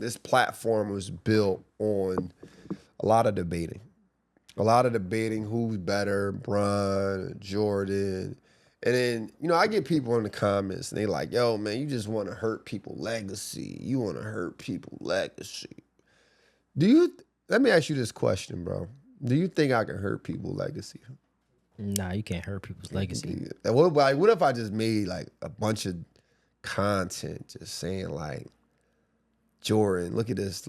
this platform was built on a lot of debating. A lot of debating who's better, Bron, Jordan. And then, I get people in the comments and they like, yo, man, you just want to hurt people legacy. You want to hurt people legacy. Let me ask you this question, bro. Do you think I can hurt people legacy? Nah, you can't hurt people's legacy. What if I just made like a bunch of content just saying like, Jordan, look at this.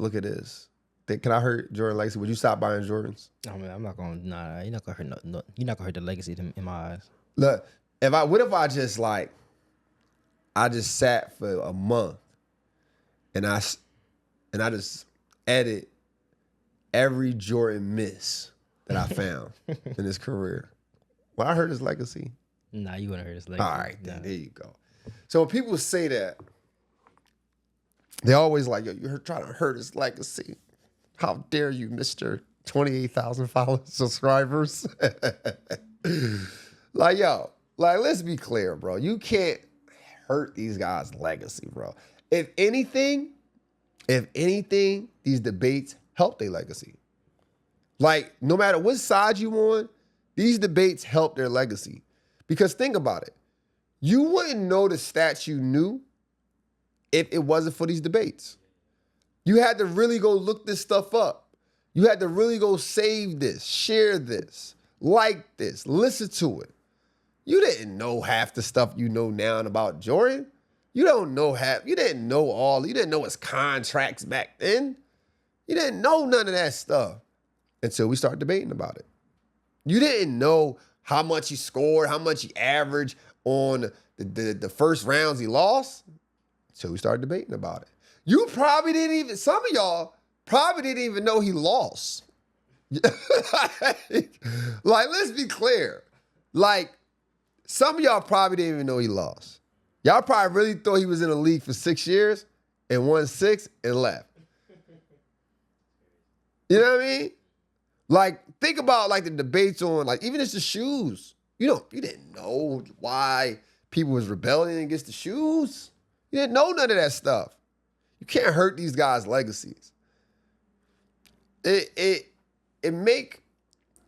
Can I hurt Jordan legacy? Would you stop buying Jordans? I mean, I'm not gonna. Nah, you're not gonna hurt. You're not gonna hurt the legacy in my eyes. Look, what if I just like, I just sat for a month, and I just edit every Jordan miss that I found in his career. Will I hurt his legacy? Nah, you wouldn't hurt his legacy. All right, then there you go. So when people say that, they always like, yo, you're trying to hurt his legacy. How dare you, Mr. 28,000 subscribers? Like, yo, like, let's be clear, bro. You can't hurt these guys' legacy, bro. If anything, these debates help their legacy. Like, no matter what side you on, these debates help their legacy. Because think about it. You wouldn't know the stats you knew if it wasn't for these debates. You had to really go look this stuff up. You had to really go save this, share this, like this, listen to it. You didn't know half the stuff you know now about Jordan. You don't know half. You didn't know all. You didn't know his contracts back then. You didn't know none of that stuff until we started debating about it. You didn't know how much he scored, how much he averaged on the first rounds he lost until we started debating about it. You probably didn't even, some of y'all probably didn't even know he lost. Like, let's be clear. Like, some of y'all probably didn't even know he lost. Y'all probably really thought he was in the league for 6 years and won 6 and left. You know what I mean? Like, think about like the debates on like even just the shoes. You didn't know why people was rebelling against the shoes. You didn't know none of that stuff. You can't hurt these guys' legacies. It make,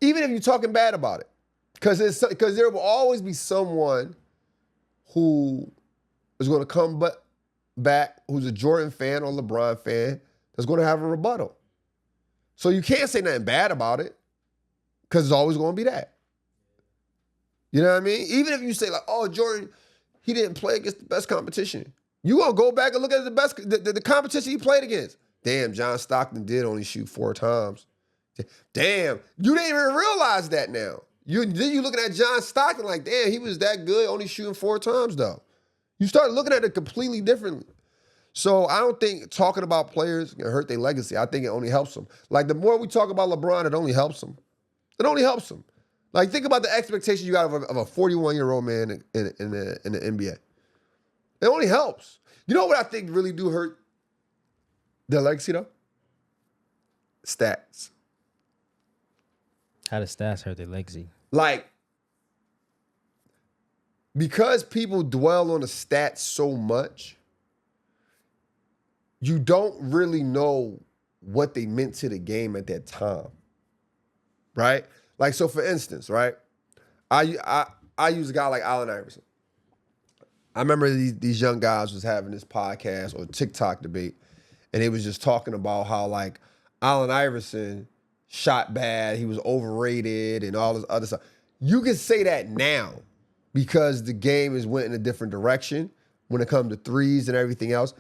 even if you're talking bad about it, because there will always be someone who is going to come back who's a Jordan fan or LeBron fan that's going to have a rebuttal. So you can't say nothing bad about it because it's always going to be that. You know what I mean? Even if you say like, oh, Jordan, he didn't play against the best competition. You gonna go back and look at the competition he played against. Damn, John Stockton did only shoot 4 times. Damn, you didn't even realize that now. Then you looking at John Stockton like, damn, he was that good, only shooting 4 times though. You start looking at it completely differently. So I don't think talking about players can hurt their legacy. I think it only helps them. Like the more we talk about LeBron, it only helps them. It only helps them. Like think about the expectations you got of a 41-year-old man in the NBA. It only helps. You know what I think really do hurt their legacy though? Stats. How does stats hurt their legacy? Like, because people dwell on the stats so much, you don't really know what they meant to the game at that time, right? Like, so for instance, right? I use a guy like Allen Iverson. I remember these young guys was having this podcast or TikTok debate, and they was just talking about how like Allen Iverson shot bad, he was overrated, and all this other stuff. You can say that now because the game has went in a different direction when it comes to threes and everything else.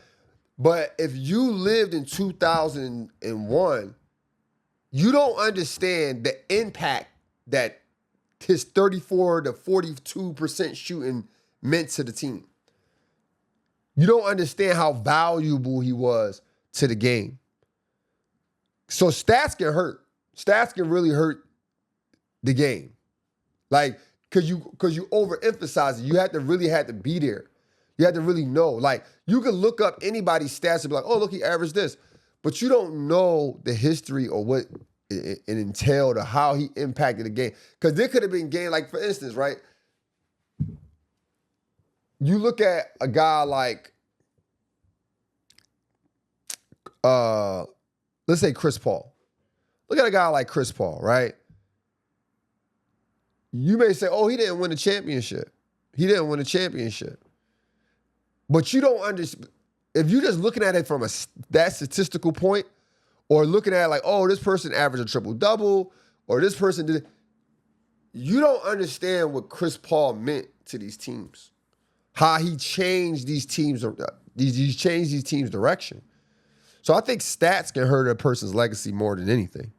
But if you lived in 2001, you don't understand the impact that his 34 to 42% shooting meant to the team. You don't understand how valuable he was to the game. So stats can hurt. Stats can really hurt the game. Like, cause you overemphasize it. You had to be there. You had to really know. Like, you can look up anybody's stats and be like, oh, look, he averaged this. But you don't know the history or what it entailed or how he impacted the game. Because there could have been game, like, for instance, right? You look at a guy like let's say Chris Paul. Look at a guy like Chris Paul, right? You may say, oh, he didn't win a championship. He didn't win a championship. But you don't understand. If you're just looking at it from that statistical point, or looking at it like, oh, this person averaged a triple-double, or this person did, you don't understand what Chris Paul meant to these teams. How he changed these teams, he's changed these teams' direction. So I think stats can hurt a person's legacy more than anything.